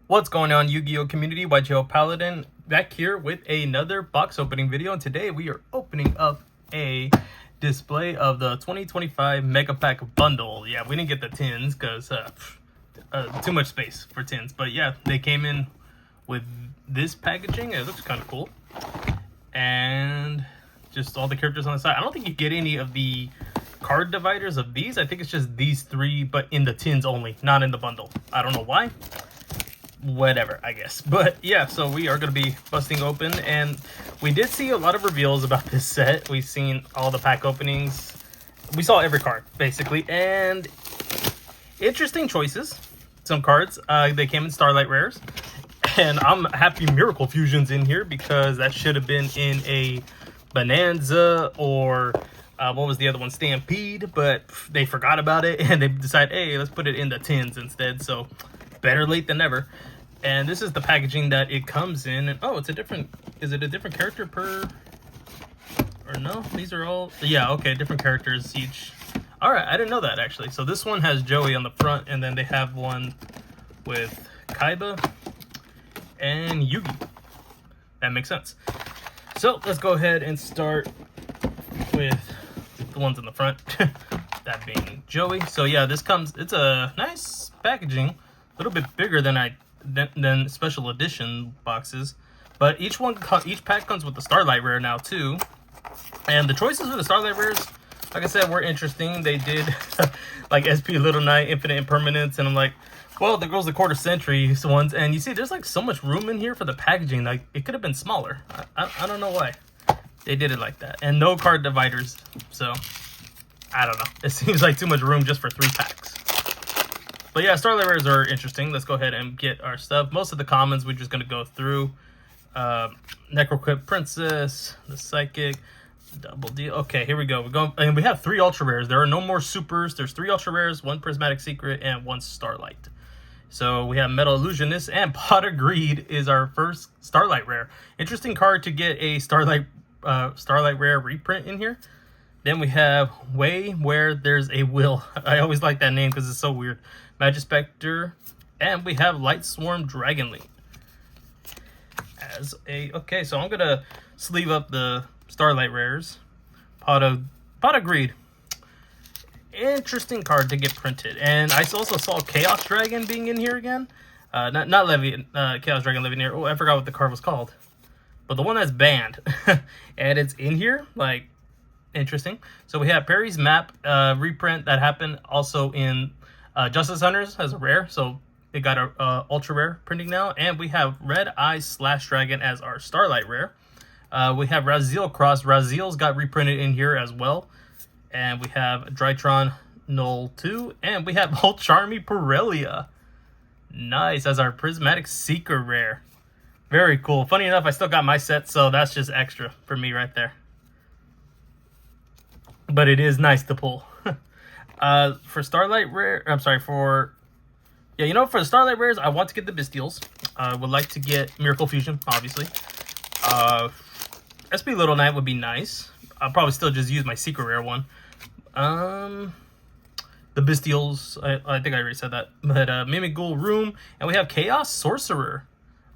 What's going on, Yu-Gi-Oh community? Yugioh Paladin back here with another box opening video, and today we are opening up a display of the 2025 Mega Pack Bundle. Yeah, we didn't get the tins because too much space for tins, but yeah, they came in with this packaging. It looks kind of cool, and just all the characters on the side. I don't think you get any of the card dividers of these. I think it's just these three, but in the tins only, not in the bundle. I don't know why. Whatever, I guess. But yeah, so we are going to be busting open, and we did see a lot of reveals about this set. We've seen all the pack openings. We saw every card basically, and interesting choices. Some cards they came in Starlight Rares, and I'm happy Miracle Fusion's in here because that should have been in a Bonanza or what was the other one, Stampede, but they forgot about it and they decided, hey, let's put it in the tins instead. So better late than never. And this is the packaging that it comes in, and oh, it's a different, is it a different character per, or no, these are all, yeah, okay, different characters each. All right, I didn't know that actually. So this one has Joey on the front, and then they have one with Kaiba and Yugi. That makes sense. So let's go ahead and start with the ones in the front, that being Joey. So yeah, this comes, it's a nice packaging, a little bit bigger than special edition boxes, but each pack comes with the Starlight Rare now too. And the choices for the Starlight Rares, like I said, were interesting. They did like SP Little Knight, Infinite Impermanence, and I'm like, well, there goes the quarter century ones. And you see, there's like so much room in here for the packaging. Like it could have been smaller. I don't know why they did it like that. And no card dividers, so I don't know. It seems like too much room just for 3 packs. But yeah, Starlight Rares are interesting. Let's go ahead and get our stuff. Most of the commons we're just going to go through. Necroquip Princess, the Psychic, Double D. Okay, here we go. We're going, and we have 3 Ultra Rares. There are no more Supers. There's 3 Ultra Rares, 1 Prismatic Secret, and 1 Starlight. So we have Metal Illusionist, and Pot of Greed is our first Starlight Rare. Interesting card to get a Starlight Rare reprint in here. Then we have Way Where There's a Will. I always like that name because it's so weird. Magic Spectre, and we have Light Swarm Dragonlink. Okay, so I'm gonna sleeve up the Starlight Rares. Pot of Greed. Interesting card to get printed. And I also saw Chaos Dragon being in here again. Not Levy, Chaos Dragon Levianeer. Oh, I forgot what the card was called. But the one that's banned. And it's in here, like, interesting. So we have Perry's Map reprint that happened also in Justice Hunters as a rare, so it got a ultra rare printing now. And we have Red Eyes Slash Dragon as our Starlight Rare. We have Raziel Cross. Raziel's got reprinted in here as well. And we have Drytron Null 2, and we have Old Charmy Pirellia. Nice, as our Prismatic Secret Rare. Very cool. Funny enough, I still got my set, so that's just extra for me right there. But it is nice to pull. For Starlight Rare, I'm sorry, for the Starlight Rares, I want to get the Bystials. I would like to get Miracle Fusion, obviously. SP Little Knight would be nice. I'll probably still just use my Secret Rare one. The Bystials, I think I already said that. But Mimic Ghoul Room, and we have Chaos Sorcerer.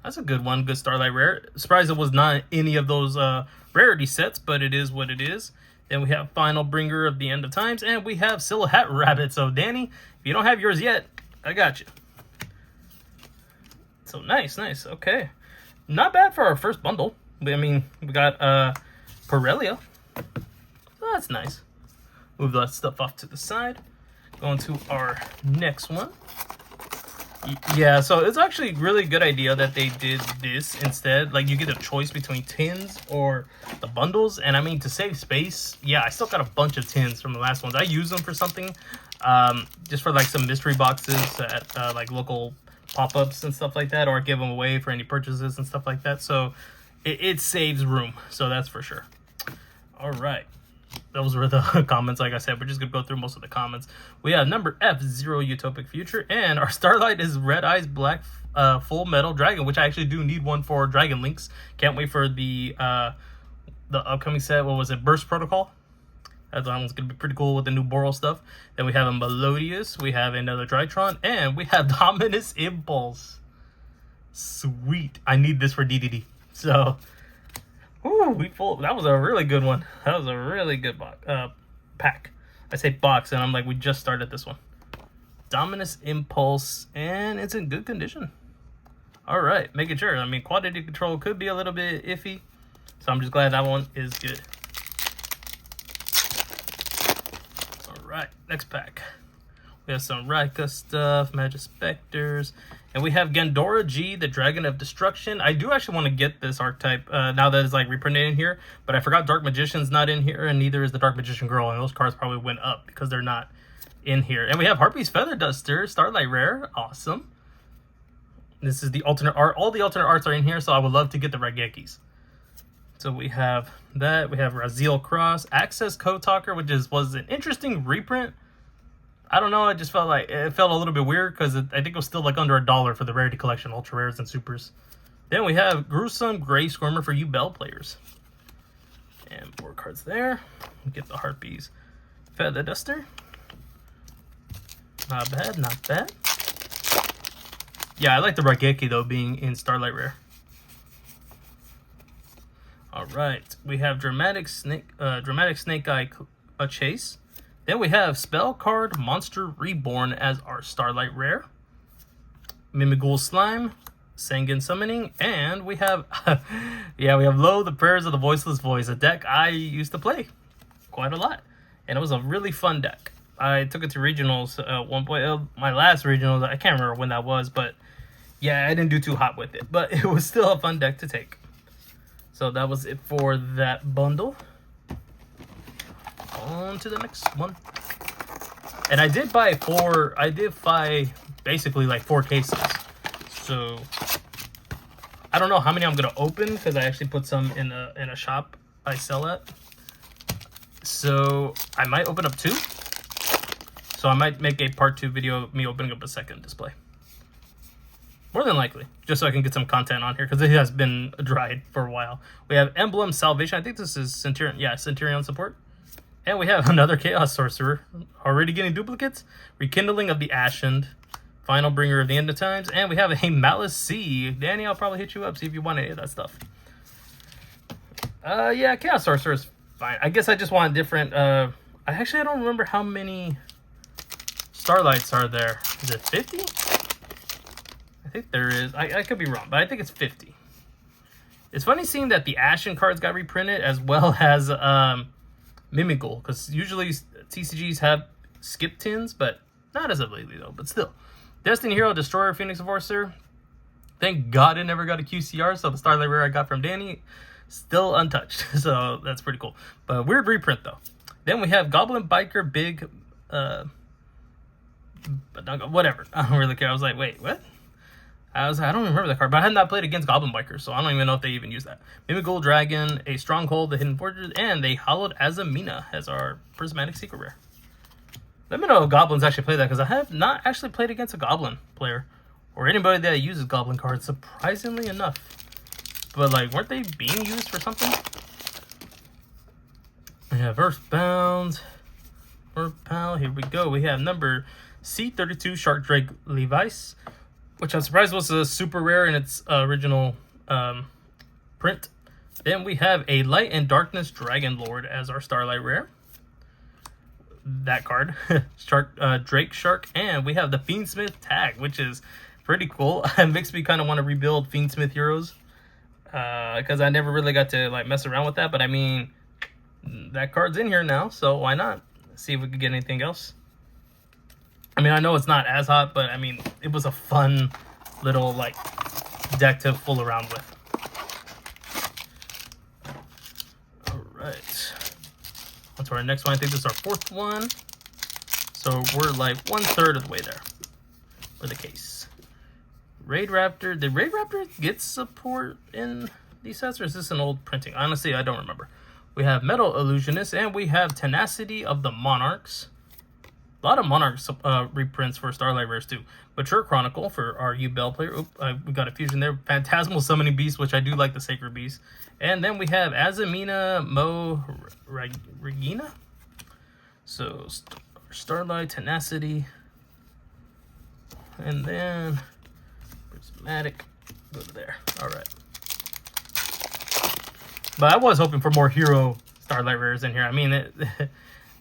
That's a good one, good Starlight Rare. Surprised it was not any of those rarity sets, but it is what it is. Then we have Final Bringer of the End of Times, and we have Silhouette Rabbit. So, Danny, if you don't have yours yet, I got you. So, nice. Okay. Not bad for our first bundle. I mean, we got Pirellia. So that's nice. Move that stuff off to the side. Going to our next one. Yeah, so it's actually a really good idea that they did this instead. Like, you get a choice between tins or the bundles. And I mean, to save space, yeah, I still got a bunch of tins from the last ones. I use them for something, just for like some mystery boxes at like local pop-ups and stuff like that, or give them away for any purchases and stuff like that. So it saves room, so that's for sure. All right. Those were the comments. Like I said, we're just going to go through most of the comments. We have number F0 Utopic Future, and our Starlight is Red Eyes Black Full Metal Dragon, which I actually do need one for Dragon Links. Can't wait for the upcoming set. What was it? Burst Protocol? That one's going to be pretty cool with the new Boral stuff. Then we have a Melodious. We have another Drytron. And we have Dominus Impulse. Sweet. I need this for DDD. So, ooh, we full. That was a really good one. That was a really good pack. I say box, and I'm like, we just started this one. Dominus Impulse, and it's in good condition. All right, making sure. I mean, quantity control could be a little bit iffy, so I'm just glad that one is good. All right, next pack. We have some Rika stuff, Magic Specters, and we have Gandora G, the Dragon of Destruction. I do actually want to get this archetype now that it's like reprinted in here, but I forgot Dark Magician's not in here, and neither is the Dark Magician Girl, and those cards probably went up because they're not in here. And we have Harpy's Feather Duster, Starlight Rare, awesome. This is the alternate art. All the alternate arts are in here, so I would love to get the Ragekis. So we have that. We have Raziel Cross, Access Code Talker, which was an interesting reprint. I don't know. I just felt like it felt a little bit weird because I think it was still like under $1 for the Rarity Collection, Ultra Rares and Supers. Then we have Gruesome Gray Squirmer for you Bell players. And 4 cards there. We get the Harpies Feather Duster. Not bad, not bad. Yeah, I like the Rageki though being in Starlight Rare. All right, we have Dramatic Snake Eye Chase. Then we have Spell Card Monster Reborn as our Starlight Rare. Mimighoul Slime, Sanguine Summoning, and we have yeah, we have Lo, the Prayers of the Voiceless Voice, a deck I used to play quite a lot, and it was a really fun deck. I took it to regionals at one point. My last regionals, I can't remember when that was, but yeah, I didn't do too hot with it, but it was still a fun deck to take. So that was it for that bundle. On to the next one. And I did buy basically like 4 cases. So I don't know how many I'm gonna open because I actually put some in a shop I sell at. So I might open up 2. So I might make a part 2 video of me opening up a second display. More than likely, just so I can get some content on here because it has been dried for a while. We have Emblem Salvation. I think this is Centurion. Yeah, Centurion support. And we have another Chaos Sorcerer. Already getting duplicates. Rekindling of the Ashened. Final Bringer of the End of Times. And we have a Malice C. Danny, I'll probably hit you up, see if you want any of that stuff. Yeah, Chaos Sorcerer is fine. I guess I just want different... I don't remember how many Starlights are there. Is it 50? I think there is. I could be wrong, but I think it's 50. It's funny seeing that the Ashen cards got reprinted as well as Mimighoul, because usually TCGs have skip tins, but not as of lately though, but still. Destiny Hero, Destroyer, Phoenix Enforcer. Thank God it never got a QCR, so the Starlight Rare I got from Danny, still untouched. So that's pretty cool. But weird reprint though. Then we have Goblin Biker Big, whatever. I don't really care. I was like, wait, what? I don't remember that card, but I had not played against Goblin Bikers, so I don't even know if they even use that. Mimighoul Dragon, a Stronghold, the Hidden Fortress, and they Hollowed Azamina as our Prismatic Secret Rare. Let me know if Goblins actually play that, because I have not actually played against a Goblin player, or anybody that uses Goblin cards, surprisingly enough. But, like, weren't they being used for something? We have Earthbound, Earthbound, here we go. We have number C32, Shark Drake Levice, which I'm surprised was a super rare in its original print. Then we have a Light and Darkness Dragon Lord as our Starlight Rare. That card, Drake Shark, and we have the Fiendsmith Tag, which is pretty cool. It makes me kind of want to rebuild Fiendsmith Heroes because I never really got to like mess around with that. But I mean, that card's in here now, so why not? Let's see if we can get anything else. I mean, I know it's not as hot, but I mean, it was a fun little like deck to fool around with. All right, on to our next one. I think this is our 4th one, so we're like 1/3 of the way there for the case. Raid Raptor. Did Raid Raptor get support in these sets, or is this an old printing? Honestly, I don't remember. We have Metal Illusionist, and we have Tenacity of the Monarchs. A lot of Monarchs reprints for Starlight Rares too. Mature Chronicle for our U-Bell player. Oop, we got a fusion there. Phantasmal Summoning Beast, which I do like the Sacred Beast. And then we have Azamina Mo Regina. So Starlight, Tenacity. And then Prismatic Go to there. All right. But I was hoping for more hero Starlight rares in here. I mean,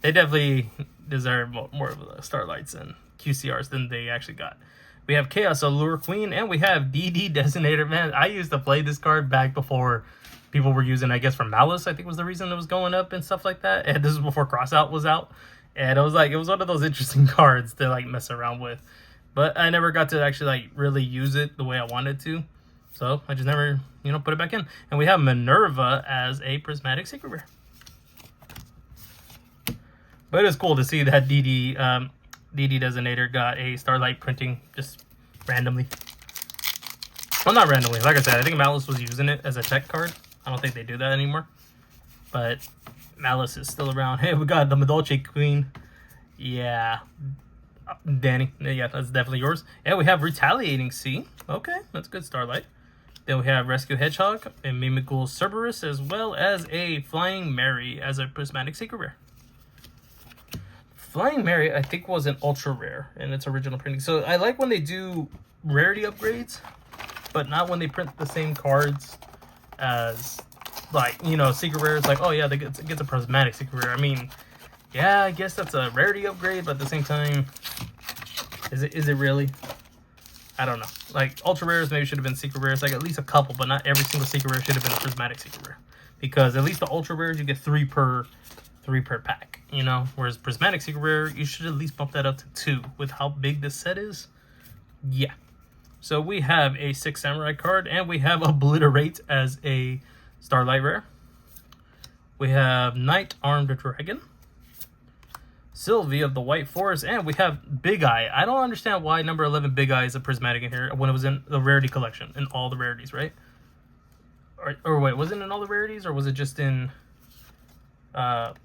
they definitely deserve more of the Starlights and QCRs than they actually got. We have Chaos Allure Queen, and we have DD Designator. Man, I used to play this card back before people were using, I guess, for Malice, I think was the reason it was going up and stuff like that. And this was before Crossout was out. And it was like, it was one of those interesting cards to like mess around with. But I never got to actually like really use it the way I wanted to. So I just never, you know, put it back in. And we have Minerva as a Prismatic Secret rare. But it's cool to see that DD Designator got a Starlight printing just randomly. Well, not randomly. Like I said, I think Malice was using it as a tech card. I don't think they do that anymore. But Malice is still around. Hey, we got the Medolce Queen. Yeah. Danny. Yeah, that's definitely yours. And we have Retaliating Sea. Okay, that's good Starlight. Then we have Rescue Hedgehog and Mimical Cerberus, as well as a Flying Mary as a Prismatic Secret rare. Flying Mary, I think, was an ultra rare in its original printing. So I like when they do rarity upgrades, but not when they print the same cards as, like, you know, secret rares. Like, oh yeah, it gets a Prismatic Secret rare. I mean, yeah, I guess that's a rarity upgrade, but at the same time, is it really? I don't know. Like, ultra rares maybe should have been secret rares, like at least a couple, but not every single secret rare should have been a Prismatic Secret rare. Because at least the ultra rares, you get three per pack, you know, whereas Prismatic Secret rare, you should at least bump that up to 2 with how big this set is. Yeah. So we have a 6 Samurai card, and we have Obliterate as a Starlight rare. We have Knight Armed Dragon, Sylvie of the White Forest, and we have Big Eye. I don't understand why number 11 Big Eye is a Prismatic in here when it was in the rarity collection, in all the rarities, right? Or wait, was it in all the rarities, or was it just in what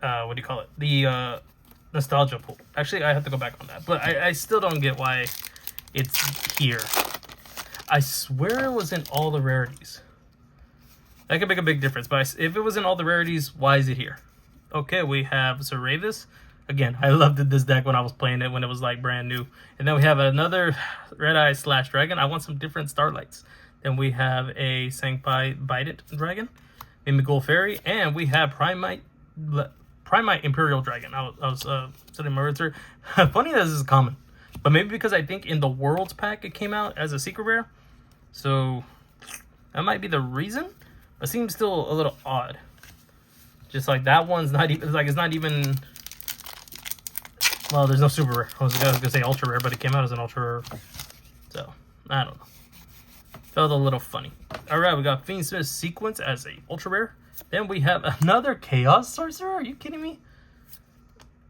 do you call it? The nostalgia pool. Actually, I have to go back on that. But I still don't get why it's here. I swear it was in all the rarities. That could make a big difference. But if it was in all the rarities, why is it here? Okay, we have Zeravis. Again, I loved this deck when I was playing it, when it was like brand new. And then we have another Red Eye / Dragon. I want some different Starlights. Then we have a Sangpai Bident Dragon, Mimical Fairy, and we have Primite Imperial Dragon. I was setting my words here. Funny that this is common, but maybe because I think in the Worlds pack it came out as a secret rare, so that might be the reason. It seems still a little odd. Just like that one's not even like, it's not even. Well, there's no super rare. I was gonna say ultra rare, but it came out as an ultra rare, so I don't know. Felt a little funny. All right, we got Fiendsmith Sequence as a ultra rare. Then we have another Chaos Sorcerer. Are you kidding me?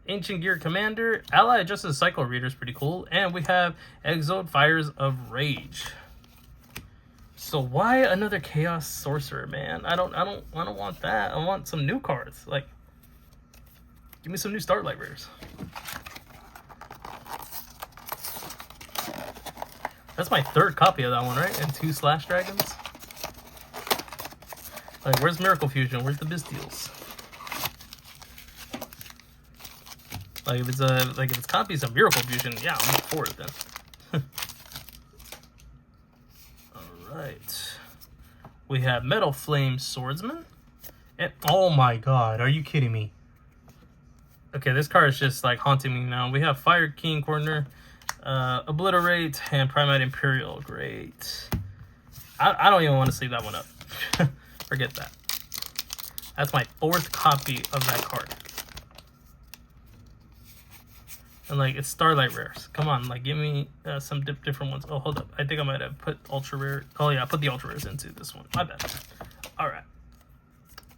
Ancient Gear Commander. Ally Adjusted Cycle Reader is pretty cool. And we have Exiled Fires of Rage. So why another Chaos Sorcerer, man? I don't want that. I want some new cards. Like, give me some new Starlight rares. That's my 3rd copy of that one, right? And 2 Slash Dragons. Like, where's Miracle Fusion? Where's the Bystials? Like, if it's copies of Miracle Fusion, yeah, I'm up for it then. Alright. We have Metal Flame Swordsman. And, oh my god, are you kidding me? Okay, this card is just like haunting me now. We have Fire King Corner, Obliterate, and Primate Imperial. Great. I don't even want to sleeve that one up. Forget that. That's my 4th copy of that card. And like, it's Starlight rares. Come on, like, give me some different ones. Oh, hold up. I think I might have put ultra rare. Oh yeah, I put the ultra rares into this one. My bad. All right.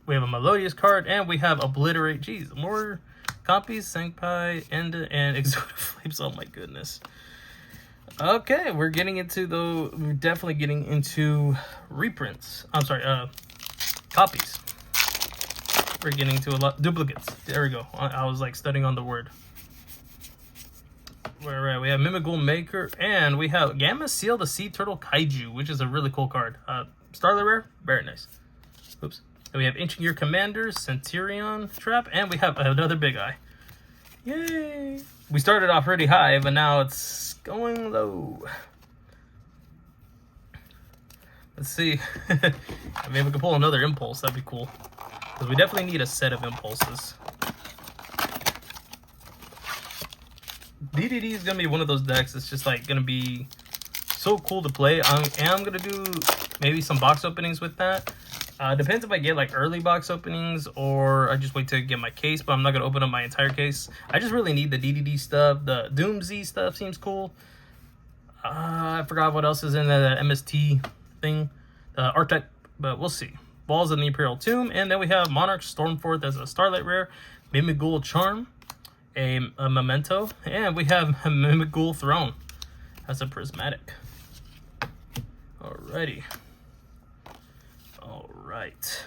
We have a Melodious card, and we have Obliterate. Jeez, more copies. Sangpai, and Exotic Flames. Oh my goodness. Okay, we're definitely getting into reprints. I'm sorry, copies. We're getting to a lot duplicates. There we go. I was like studying on the word. All right, we have Mimigul Maker, and we have Gamma Seal the Sea Turtle Kaiju, which is a really cool card. Starlight rare, very nice. Oops. And we have Ancient Gear Commanders, Centurion Trap, and we have another Big Eye. Yay! We started off pretty high, but now it's going low. Let's see. Maybe we can pull another impulse. That'd be cool. Because we definitely need a set of impulses. DDD is going to be one of those decks that's just like going to be so cool to play. I am going to do maybe some box openings with that. Depends if I get like early box openings or I just wait to get my case, but I'm not going to open up my entire case. I just really need the DDD stuff. The Doomsday stuff seems cool. I forgot what else is in the MST thing. The archetype, but we'll see. Balls in the Imperial Tomb, and then we have Monarch Stormforth as a Starlight Rare, Mimighoul Charm, a Memento, and we have Mimighoul Throne as a Prismatic. Alrighty. Alright.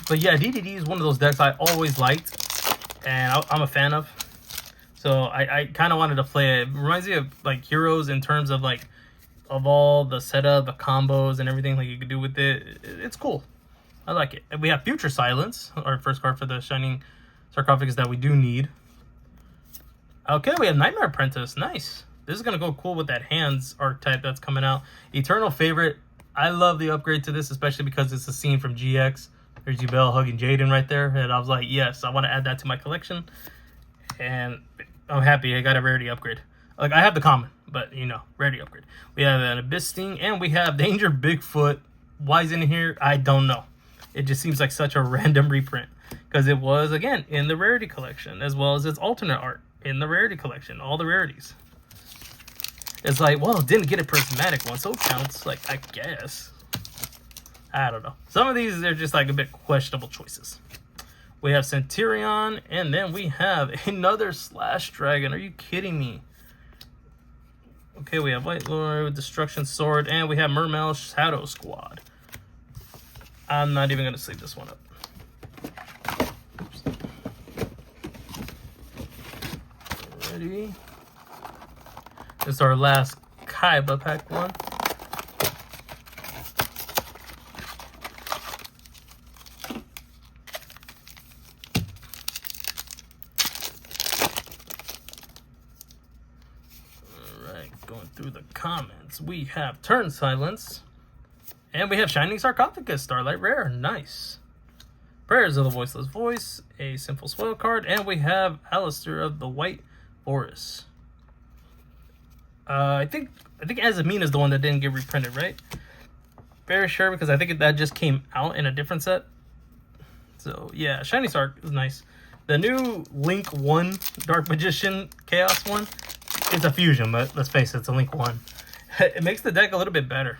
But yeah, DDD is one of those decks I always liked, and I'm a fan of. So I kind of wanted to play it. It reminds me of like Heroes in terms of like of all the setup, the combos, and everything like you could do with it. It's cool. I like it. And we have Future Silence, our first card for the Shining Sarcophagus that we do need. Okay, we have Nightmare Apprentice. Nice. This is going to go cool with that Hands archetype that's coming out. Eternal Favorite. I love the upgrade to this, especially because it's a scene from GX. There's Yubel hugging Jaden right there. And I was like, yes, I want to add that to my collection. And I'm happy I got a rarity upgrade. Like, I have the common, but, you know, rarity upgrade. We have an Abyss Sting, and we have Danger Bigfoot. Why is it in here? I don't know. It just seems like such a random reprint. Because it was, again, in the rarity collection, as well as its alternate art in the rarity collection. All the rarities. It's like, well, it didn't get a prismatic one, so it counts. Like, I guess. I don't know. Some of these, they're just like a bit questionable choices. We have Centurion, and then we have another Slash Dragon. Are you kidding me? Okay, we have White Lord with Destruction Sword, and we have Mermail Shadow Squad. I'm not even going to sleeve this one up. Oops. Ready? This is our last Kaiba pack one. Going through the comments, we have Turn Silence, and we have Shining Sarcophagus, Starlight Rare. Nice. Prayers of the Voiceless Voice, a Sinful Spoil card, and we have Alistair of the White Forest. I think Azamina is the one that didn't get reprinted, right? Very sure, because I think that just came out in a different set. So yeah, Shining Sarc is nice. The new Link 1 Dark Magician Chaos one. It's a fusion, but let's face it, it's a Link 1. It makes the deck a little bit better.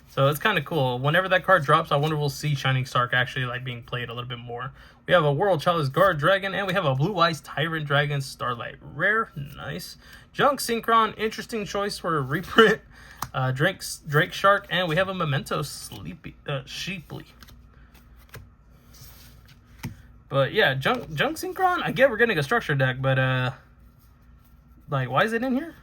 So it's kind of cool. Whenever that card drops, I wonder if we'll see Shining Sarc actually like being played a little bit more. We have a World Chalice Guard Dragon, and we have a Blue Eyes Tyrant Dragon Starlight Rare. Nice. Junk Synchron, interesting choice for a reprint. Drake Shark, and we have a Memento Sheeply. But yeah, Junk Synchron, I get we're getting a structure deck, but like, why is it in here?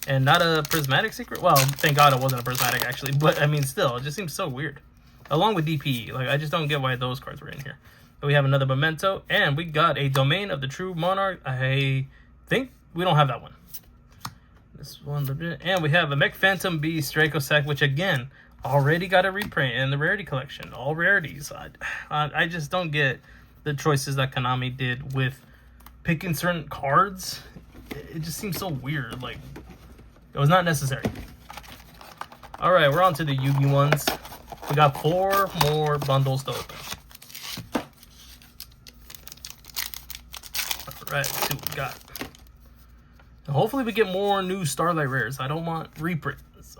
And not a Prismatic Secret? Well, thank God it wasn't a Prismatic, actually. But, I mean, still, it just seems so weird. Along with DP. Like, I just don't get why those cards were in here. But we have another Memento. And we got a Domain of the True Monarch. I think we don't have that one. This one. And we have a Mech Phantom Beast Dracossack, which, again, already got a reprint in the Rarity Collection. All rarities. I just don't get the choices that Konami did with picking certain cards. It just seems so weird. Like, it was not necessary. Alright, we're on to the Yugi ones. We got 4 more bundles to open. Alright, let's see what we got. And hopefully we get more new Starlight Rares. I don't want reprints.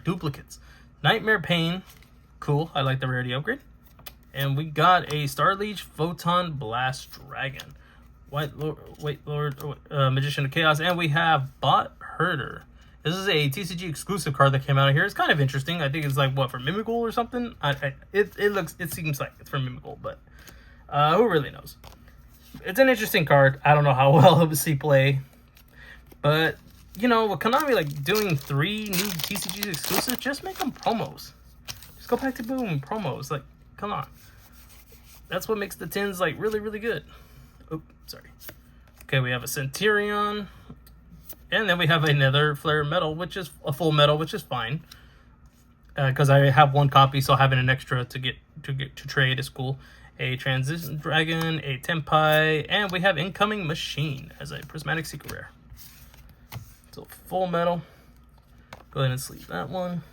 Duplicates. Nightmare Pain. Cool. I like the rarity upgrade. And we got a Starliege Photon Blast Dragon. White Lord, Magician of Chaos, and we have Bot Herder. This is a TCG exclusive card that came out of here. It's kind of interesting. I think it's like, what, for Mimighoul or something? It seems like it's for Mimighoul, but who really knows? It's an interesting card. I don't know how well it would see play, but you know, with Konami like doing 3 new TCG exclusives, just make them promos. Just go back to doing promos. Like, come on. That's what makes the tins like really, really good. Oh, sorry. Okay, we have a Centurion, And then we have another Flare Metal, which is a full metal, which is fine. Because I have one copy, so having an extra to trade is cool. A Transition Dragon, a Tenpai, and we have Incoming Machine as a Prismatic Secret rare. So full metal. Go ahead and sleeve that one.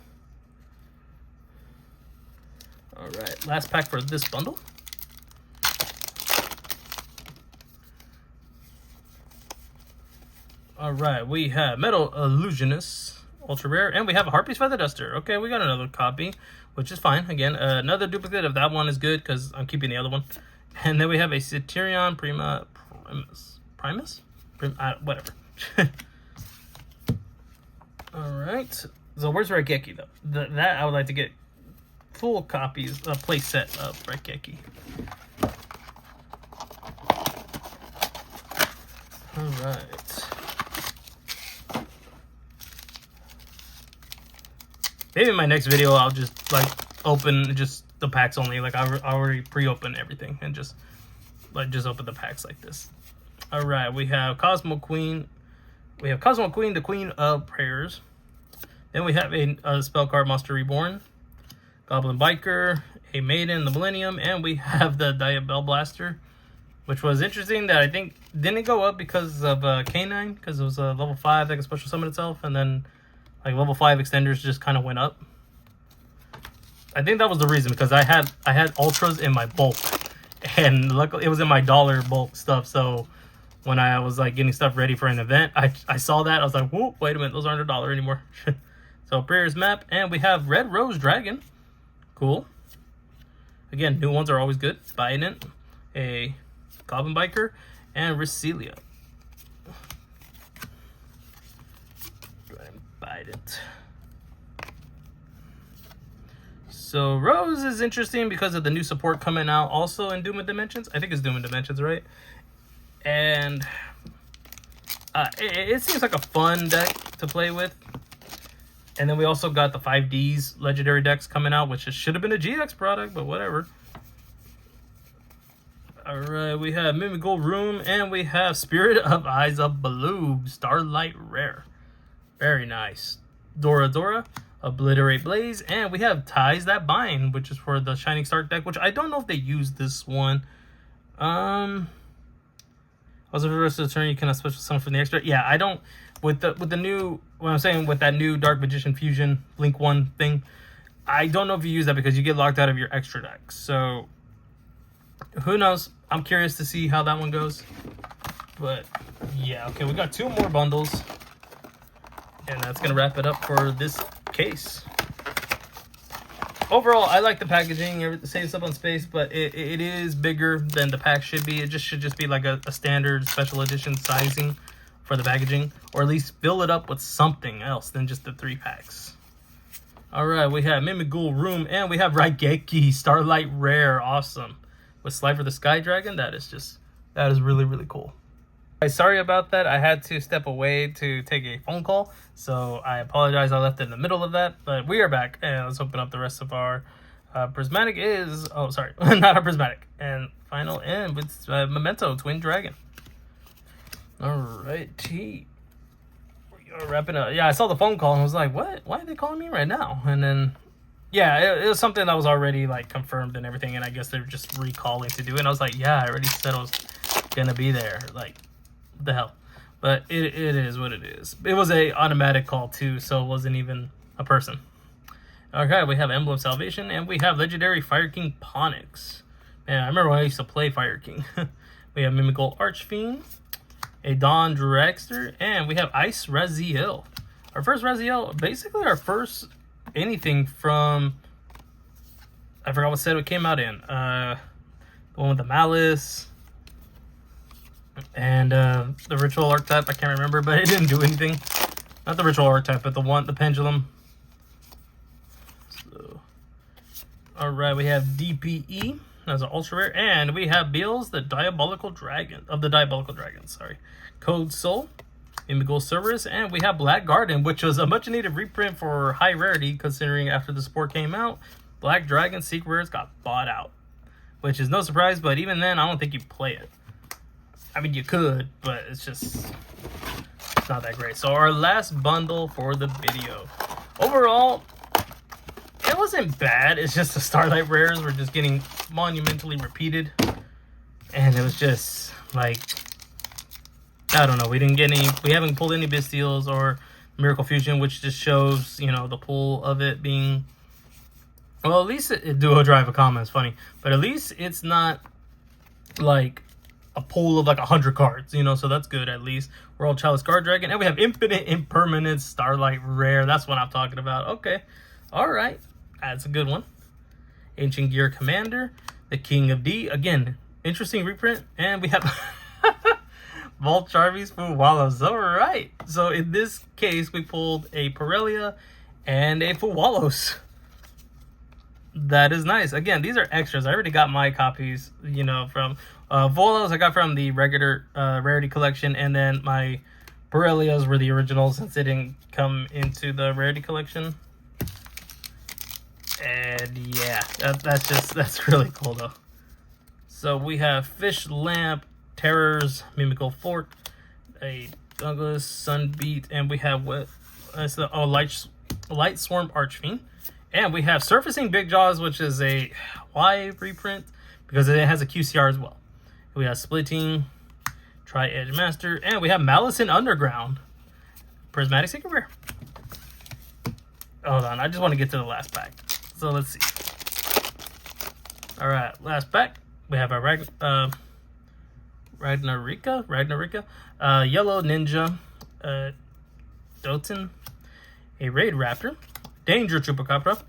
Alright, last pack for this bundle. Alright, we have Metal Illusionist, ultra rare, and we have a Harpy's Feather Duster. Okay, we got another copy, which is fine. Again, another duplicate of that one is good because I'm keeping the other one. And then we have a Citerion Primus? Whatever. Alright, so where's Raigeki though? That I would like to get full copies, a play set of Raigeki. Alright. Maybe in my next video I'll just like open just the packs only. Like I already pre-open everything and just open the packs like this. Alright, we have Cosmo Queen. We have Cosmo Queen, the Queen of Prayers. Then we have a spell card, Monster Reborn, Goblin Biker, a Maiden, the Millennium, and we have the Diabell Blaster, which was interesting that I think didn't go up because of K9, because it was a level 5 that can special summon itself, and then like level 5 extenders just kind of went up. I think that was the reason, because I had ultras in my bulk, and luckily it was in my dollar bulk stuff, so when I was like getting stuff ready for an event, I saw that. I was like, whoa, wait a minute, those aren't $1 anymore. So Prayers map, and we have Red Rose Dragon. Cool. Again, new ones are always good. Bident, a Goblin Biker, and Recelia. Go ahead and Bident. So Rose is interesting because of the new support coming out also in Doom of Dimensions. I think it's Doom of Dimensions, right? And it seems like a fun deck to play with. And then we also got the 5Ds legendary decks coming out, which should have been a GX product, but whatever. Alright, we have Mimigold Room, and we have Spirit of Eyes of Blue, Starlight Rare. Very nice. Dora, Obliterate Blaze, and we have Ties That Bind, which is for the Shining Star deck, which I don't know if they use this one. Also, for the rest of the turn, you cannot special summon from the extra. Yeah, I don't with the new. What I'm saying with that new Dark Magician Fusion Link 1 thing, I don't know if you use that because you get locked out of your extra deck. So who knows? I'm curious to see how that one goes. But yeah, okay, we got 2 more bundles, and that's gonna wrap it up for this case. Overall, I like the packaging. It saves up on space, but it is bigger than the pack should be. It should just be like a standard special edition sizing for the packaging, or at least fill it up with something else than just the 3 packs. All right, we have Mimigold Room, and we have Raigeki Starlight Rare. Awesome. With Slifer the Sky Dragon. That is really, really cool. Sorry about that. I had to step away to take a phone call, so I apologize. I left it in the middle of that, but we are back, and let's open up the rest of our Prismatic is... Oh, sorry. Not our Prismatic. And final end with Memento Twin Dragon. Alrighty. We are wrapping up. Yeah, I saw the phone call, and I was like, what? Why are they calling me right now? And then... Yeah, it was something that was already like confirmed and everything, and I guess they're just recalling to do it. And I was like, yeah, I already said I was gonna be there. Like, what the hell? But it is what it is. It was a automatic call too, so it wasn't even a person. Okay, we have Emblem Salvation, and we have Legendary Fire King Ponix. Man, I remember when I used to play Fire King. We have Mimical Archfiend, a Dawn Dragster, and we have Ice Raziel. Our first Raziel, basically our first anything from, I forgot what set it came out in. The one with the Malice and the Ritual Archetype. I can't remember, but it didn't do anything. Not the Ritual Archetype, but the Pendulum. So, all right, we have DPE as an ultra rare, and we have Beals, the Diabolical Dragon of the Diabolical Dragon. Sorry, Code Soul, Indigo Cerberus, and we have Black Garden, which was a much needed reprint for high rarity, considering after the support came out, Black Dragon Secret Rares got bought out, which is no surprise. But even then, I don't think you play it. I mean, you could, but it's just not that great. So our last bundle for the video. Overall, it wasn't bad. It's just the Starlight Rares were just getting monumentally repeated. And it was just like, I don't know. We haven't pulled any Bystials or Miracle Fusion, which just shows, you know, the pull of it being, well, at least it Duo Drive a Comma is funny, but at least it's not like a pull of like 100 cards, you know, so that's good. At least World Chalice Guard Dragon, and we have Infinite Impermanence Starlight Rare. That's what I'm talking about. Okay, all right, that's a good one. Ancient Gear Commander, the King of D, again, interesting reprint, and we have Vault Charvies Fuwalos. All right, so in this case we pulled a Parelia and a Fuwalos. That is nice. Again, these are extras. I already got my copies, you know, from Volos I got from the regular rarity collection, and then my Borrelias were the originals since they didn't come into the rarity collection. And yeah, that's really cool though. So we have Fish Lamp, Terrors, Mimical Fork, a Douglas, Sunbeat, and we have what? It's the Light Swarm Archfiend. And we have Surfacing Big Jaws, which is a Y reprint because it has a QCR as well. We have Splitting, Tri-Edge Master, and we have Malice in Underground. Prismatic Secret Rare. Hold on, I just want to get to the last pack. So let's see. Alright, last pack. We have a Ragnarika, Yellow Ninja, Doten, a Raid Raptor, Danger Chupacabra.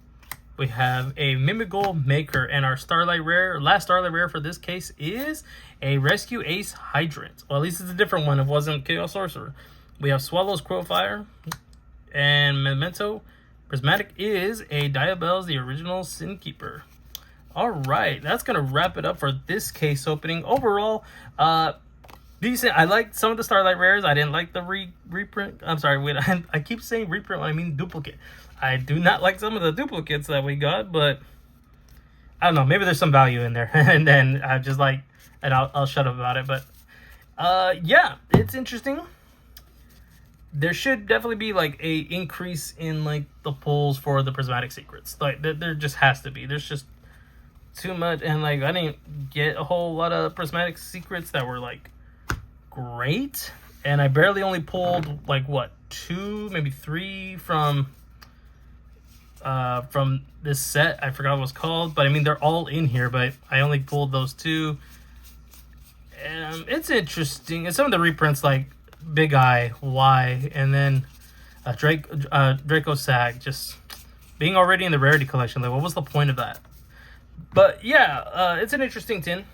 We have a Mimigal Maker, and our Starlight Rare, last Starlight Rare for this case is a Rescue Ace Hydrant. Well, at least it's a different one. It wasn't Chaos Sorcerer. We have Swallow's Crowfire and Memento. Prismatic is a Diabelle's the original Sin Keeper. All right, that's gonna wrap it up for this case opening. Overall, decent. I liked some of the Starlight Rares. I didn't like the reprint. I'm sorry, wait, I keep saying reprint when I mean duplicate. I do not like some of the duplicates that we got, but I don't know. Maybe there's some value in there, and then I just like, and I'll shut up about it. But yeah, it's interesting. There should definitely be like a increase in like the pulls for the Prismatic Secrets. Like there just has to be. There's just too much, and like I didn't get a whole lot of Prismatic Secrets that were like great, and I barely only pulled like what, 2, maybe 3 from this set. I forgot what it was called, but I mean they're all in here, but I only pulled those 2. It's interesting, and some of the reprints like Big Eye Y, and then Draco Sag just being already in the rarity collection. Like, what was the point of that? But yeah, it's an interesting tin.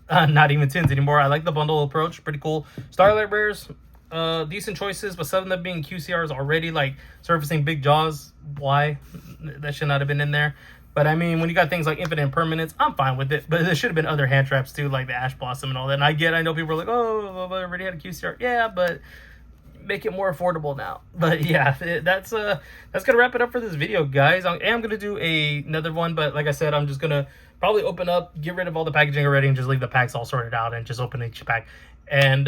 Not even tins anymore. I like the bundle approach, pretty cool. Starlight Rares, decent choices, but some of them being QCRs already, like Surfacing Big Jaws. Why? That should not have been in there. But I mean, when you got things like Infinite Impermanence, I'm fine with it. But there should have been other hand traps too, like the Ash Blossom and all that. And I know people are like, oh, I already had a QCR. Yeah, but make it more affordable now. But yeah, that's gonna wrap it up for this video, guys. I am gonna do another one, but like I said, I'm just gonna probably open up, get rid of all the packaging already, and just leave the packs all sorted out and just open each pack. And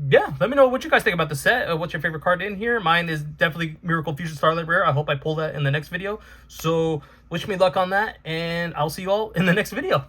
yeah, let me know what you guys think about the set. What's your favorite card in here? Mine is definitely Miracle Fusion Starlight Rare. I hope I pull that in the next video. So wish me luck on that, and I'll see you all in the next video.